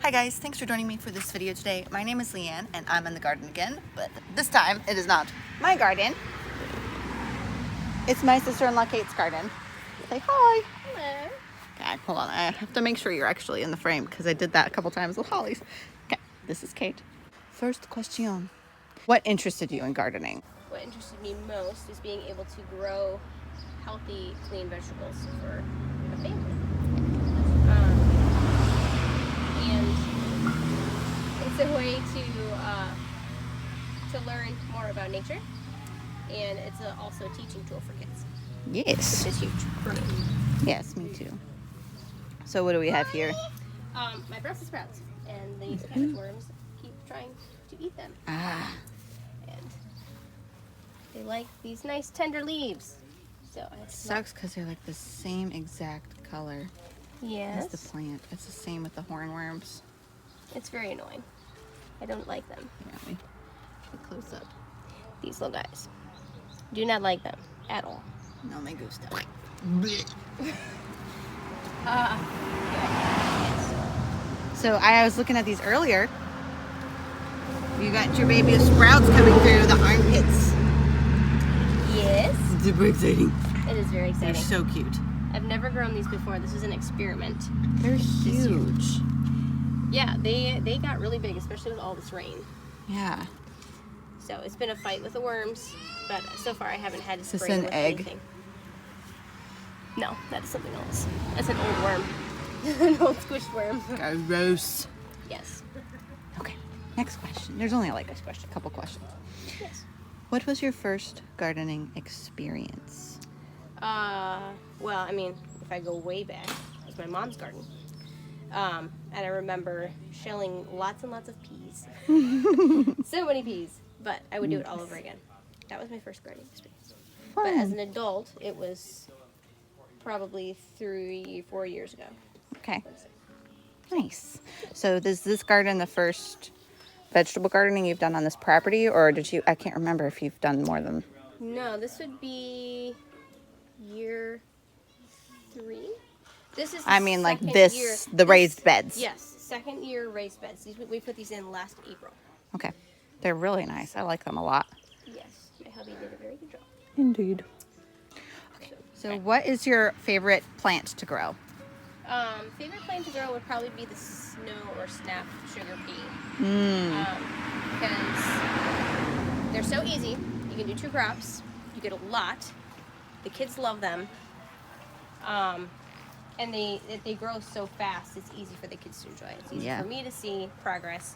Hi guys, thanks for joining me for this video today. My name is Leanne and I'm in the garden again, but this time it is not my garden. It's my sister-in-law Kate's garden. Say hi. Hello. Okay, hold on. I have to make sure you're actually in the frame because I did that a couple times with Holly's. Okay, this is Cate. First question. What interested you in gardening? What interested me most is being able to grow healthy, clean vegetables for a family. And it's a way to learn more about nature, and it's also a teaching tool for kids. Yes. Which is huge for me. Yes, me too. So what do we have here? My Brussels sprouts, and these cabbage worms keep trying to eat them. Ah. And they like these nice tender leaves. So It sucks because they're like the same exact color yes, as the plant. It's the same with the hornworms. it's very annoying. I don't like them. Yeah, we close up. These little guys. Do not like them at all. No me gusta. Yes. So I was looking at these earlier. You got your baby of sprouts coming through the armpits. Yes. Super exciting. It is very They're exciting. so cute. I've never grown these before. This is an experiment. They're huge. Yeah, they got really big, especially with all this rain. Yeah. So it's been a fight with the worms, but so far I haven't had to Is this spray them an with egg? anything. No, that is something else. That's an old worm. An old squished worm. Gross. Yes. Okay. Next question. There's only like Next question. a couple questions. Yes. What was your first gardening experience? Well, I mean, if I go way back, it was my mom's garden. And I remember shelling lots and lots of peas. So many peas. But I would do it all over again. That was my first gardening experience. Fun. But as an adult, it was probably 3-4 years ago. Okay. Nice. So is this garden the first vegetable gardening you've done on this property, or did you, I can't remember if you've done more than. No, this would be year 3. This is the I mean, like second this, year. the raised beds. Yes, second year raised beds. We put these in last April. Okay. They're really nice. I like them a lot. Yes, my hubby did a very good job. Indeed. Okay. So what is your favorite plant to grow? Favorite plant to grow would probably be the snow or snap sugar pea. Because they're so easy. You can do 2 crops. You get a lot. The kids love them. And they grow so fast, it's easy for the kids to enjoy. It's easy for me to see progress.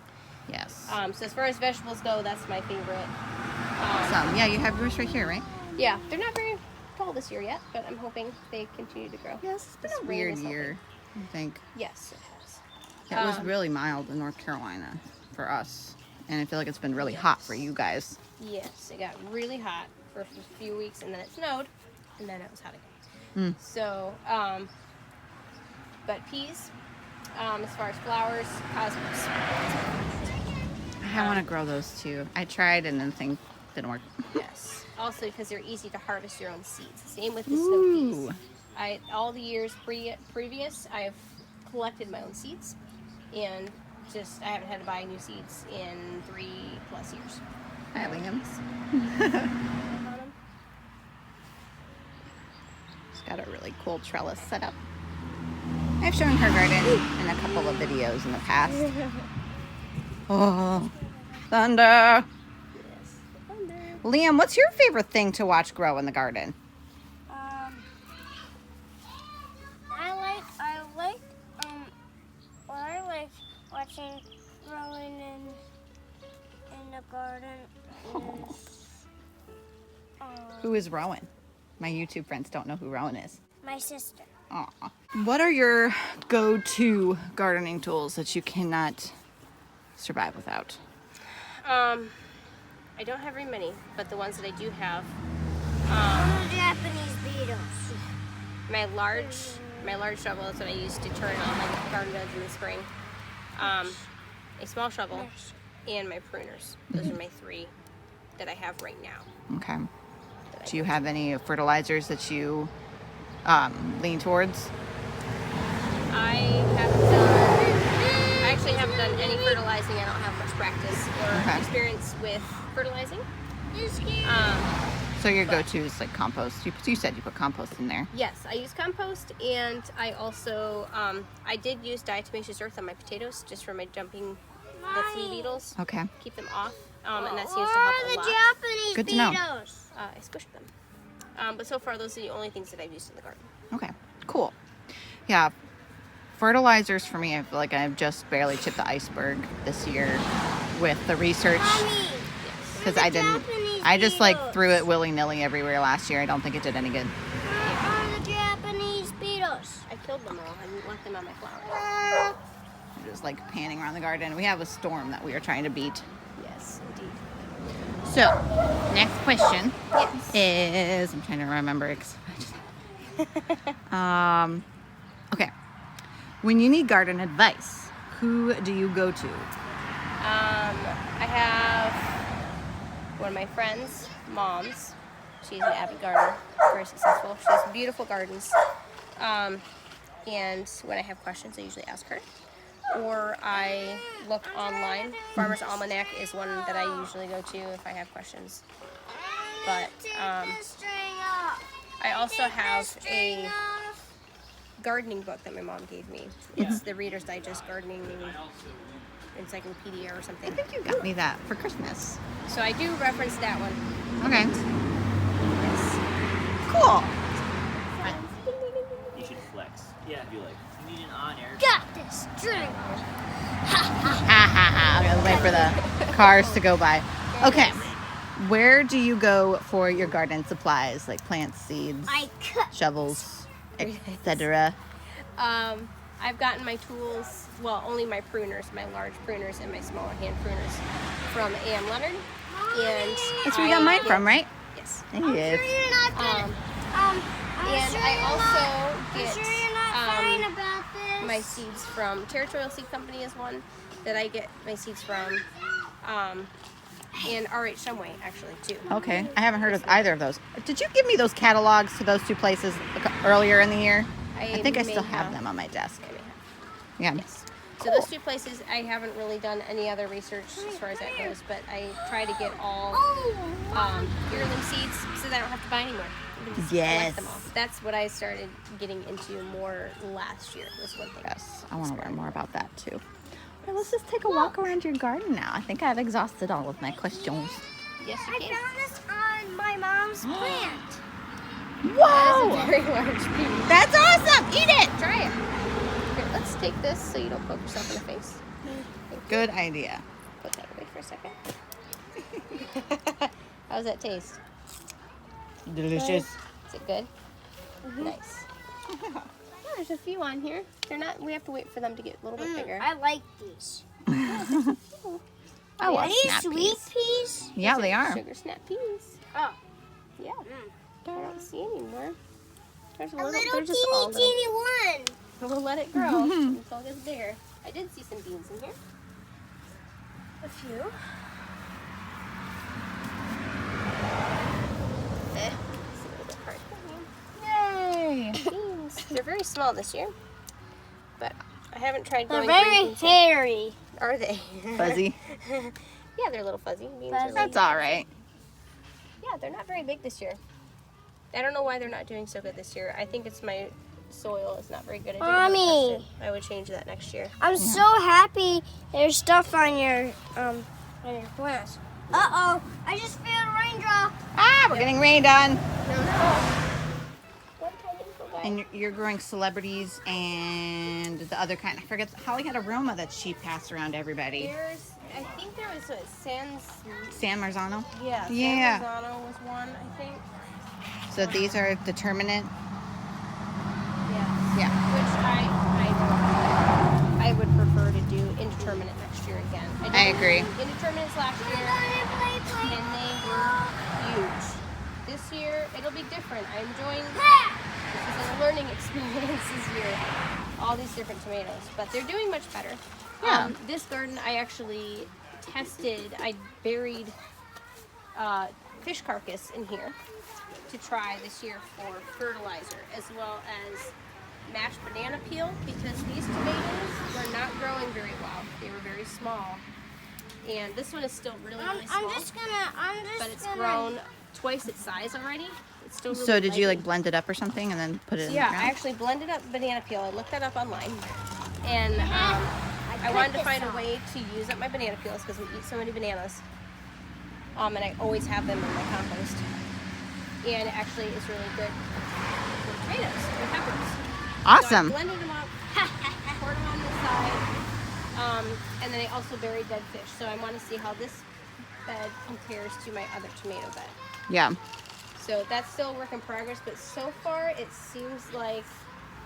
Yes. So as far as vegetables go, that's my favorite. Yeah, you have yours right here, right? Yeah, they're not very tall this year yet, but I'm hoping they continue to grow. Yes, it's been This a rain weird is helping. year, I think. Yes, it has. It was really mild in North Carolina for us. And I feel like it's been really hot for you guys. Yes, it got really hot for a few weeks, and then it snowed, and then it was hot again. So, but peas, as far as flowers, cosmos. I want to grow those too. I tried and then thing didn't work. Yes. Also because they're easy to harvest your own seeds. Same with the snow peas. All the years previous, I have collected my own seeds, and I haven't had to buy new seeds in 3+ years. Hi, Liam. She's got a really cool trellis set up. I've shown her garden in a couple of videos in the past. Oh, thunder. Yes. Thunder. Liam, what's your favorite thing to watch grow in the garden? I like watching growing in the garden is Who is Rowan? My YouTube friends don't know who Rowan is. my sister. Aw. What are your go-to gardening tools that you cannot survive without? I don't have very many, but the ones that I do have, Japanese beetles. my large My large shovel is what I use to turn on my garden beds in the spring. A small shovel, and my pruners. Those are my 3 that I have right now. Okay. Do you have any fertilizers that you lean towards? I actually haven't done any fertilizing. I don't have much practice or experience with fertilizing. So your go-to is like compost. You said you put compost in there. Yes, I use compost, and I also I did use diatomaceous earth on my potatoes just for my jumping the flea beetles. Okay. Keep them off, and that seems to help a lot. Japanese Good to know. beetles? I squished them, but so far those are the only things that I've used in the garden. Okay. Cool. Yeah. Fertilizers for me, I feel like I've just barely chipped the iceberg this year with the research. Mommy, Because I just like threw it willy-nilly everywhere last year. I don't think it did any good. where are the Japanese beetles? I killed them all. I didn't want them on my flowers. Just like panning around the garden. We have a storm that we are trying to beat. Yes, indeed. So, next question Yes. is, I'm trying to remember. Okay. When you need garden advice, who do you go to? I have one of my friends' moms. She's an avid gardener, very successful. She has beautiful gardens. And when I have questions, I usually ask her. Or I look online. Farmer's Almanac is one that I usually go to if I have questions. But I also have a gardening book that my mom gave me. It's the Reader's Digest Gardening Encyclopedia or something. I think you got me that for Christmas. So I do reference that one. Okay. Yes. Cool. You should flex. Yeah, be like, you need an on-air. Got this drink. I'm gonna wait for the cars to go by. Okay. Where do you go for your garden supplies, like plants, seeds, I cut. shovels, etc.? I've gotten my tools, well, only my pruners, my large pruners and my smaller hand pruners from A.M. Leonard. And That's where you got mine from, right? Yes. Yes. You're not gonna. And I also I'm get sure you're not fine about this. my seeds from Territorial Seed Company is one that I get my seeds from. And R.H. Shumway, actually, too. Okay. I haven't heard of either of those. Did you give me those catalogs to those 2 places earlier in the year? I think I may still have them on my desk. I may have. Yeah. Yes. So those 2 places, I haven't really done any other research as far as that goes, but I try to get all yearling seeds so that I don't have to buy anymore. I can just collect them all. That's what I started getting into more last year, was one thing. Yes. I want to learn more about that too. Well, let's just take a walk around your garden now. I think I've exhausted all of my questions. Yes, you I can. found this on my mom's plant. Whoa! That is a very large piece. That's awesome! Eat it! Try it. Here, let's take this so you don't poke yourself in the face. Good idea. Put that away for a second. How's that taste? Delicious. Is it good? Nice. Oh, there's a few on here. They're not. We have to wait for them to get a little bit bigger. I like these. I Are love these snap sweet peas. peas? Yeah, they are. Sugar snap peas. Oh. Yeah. I don't see any more. There's a A little. little They're just all teeny, little. teeny one. We'll let it grow until it gets bigger. I did see some beans in here. A few. It's a little bit hard. Yay! Beans. They're very small this year, but I haven't tried They're growing very green beans yet. hairy. Are they? Fuzzy. Yeah, they're a little fuzzy. Beans are That's all right. Yeah, they're not very big this year. I don't know why they're not doing so good this year. I think it's my soil is not very good. I didn't Mommy. test it. I would change that next year. I'm so happy there's stuff on your plants. Uh-oh, I just feel a raindrop. Ah, we're getting rained on. No. What kind of info guy? And you're growing celebrities and the other kind. I forget. Holly had aroma that she passed around to everybody. I think there was a San Marzano. Yeah. Yeah. San Marzano was one, I think. So these are determinate. Yeah. Yeah. Which I would prefer to do indeterminate next year again. I agree. Indeterminates last year, and they were huge. This year, it'll be different. I'm enjoying the it's a learning experience this year. All these different tomatoes, but they're doing much better. Yeah. This garden I actually tested. I buried fish carcass in here to try this year for fertilizer, as well as mashed banana peel, because these tomatoes were not growing very well. They were very small, and this one is still really small. But it's grown twice its size already. It's still really So did you light. like blend it up or something and then put it in Yeah, the I ground? actually blended up banana peel. I looked that up online, and I wanted to find a way to use up my banana peels because we eat so many bananas, and I always have them in my compost. And it actually is really good for tomatoes and peppers. Awesome. So I blended them up, poured them on the side, and then I also buried dead fish. So I want to see how this bed compares to my other tomato bed. Yeah. So that's still a work in progress, but so far it seems like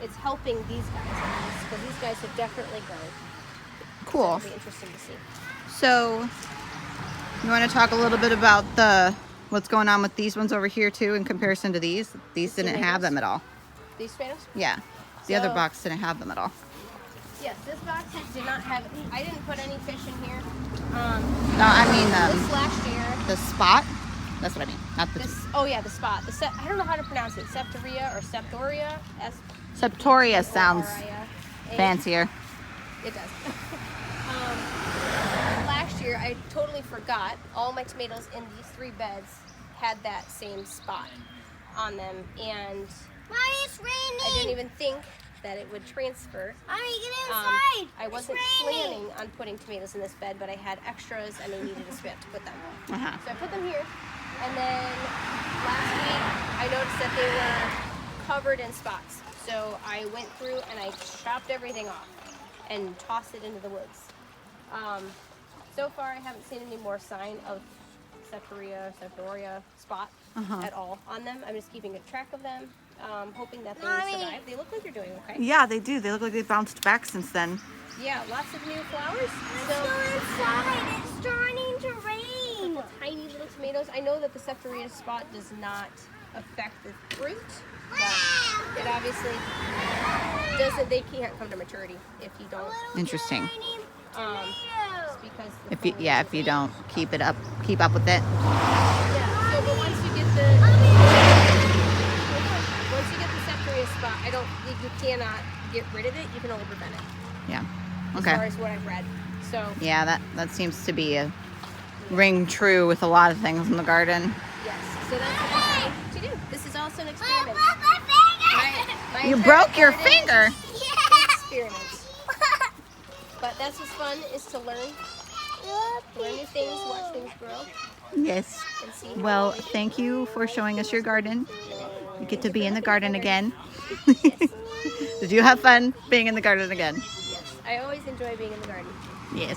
it's helping these guys, because these guys have definitely grown. So Cool. it'll be interesting to see. So you want to talk a little bit about what's going on with these ones over here too in comparison to these? These The didn't have tomatoes? them at all. These tomatoes? Yeah. The other So- box didn't have them at all. Yes, this box did not have. I didn't put any fish in here. No, I mean This last year. the spot. That's what I mean. Not the Oh yeah, the spot. I don't know how to pronounce it. Septoria or Septoria. Septoria sounds S-O-R-I-A. fancier. It does. Last year, I totally forgot all my tomatoes in these 3 beds had that same spot on them, and Mommy, it's raining. I didn't even think that it would transfer. Mommy, get inside. I wasn't planning on putting tomatoes in this bed, but I had extras and I needed a spot to put them. Uh-huh. So I put them here, and then last week I noticed that they were covered in spots. So I went through and I chopped everything off and tossed it into the woods. So far I haven't seen any more sign of Septoria spot at all on them. I'm just keeping a track of them, hoping that they Mommy. survive. They look like they're doing okay. Yeah, they do. They look like they bounced back since then. Yeah, lots of new flowers. Let's go inside. It's starting to rain. Tiny little tomatoes. I know that the Septoria spot does not affect the fruit, but it obviously doesn't. They can't come to maturity if you don't. Interesting. Just because. The If you don't keep up with it. Yeah. So, but once you get the Septoria spot, you cannot get rid of it. You can only prevent it. Yeah. As far Okay. as what I've read. So. Yeah, that seems to be a ring true with a lot of things in the garden. Yes. So that's what I'm trying to do. This is also an experiment. My You entire broke your garden finger. is an experiment. But that's what's fun, is to learn new things, watch things grow, Yes. and see. Well, thank you for showing us your garden. You get to be in the garden again. Did you have fun being in the garden again? Yes, I always enjoy being in the garden. Yes.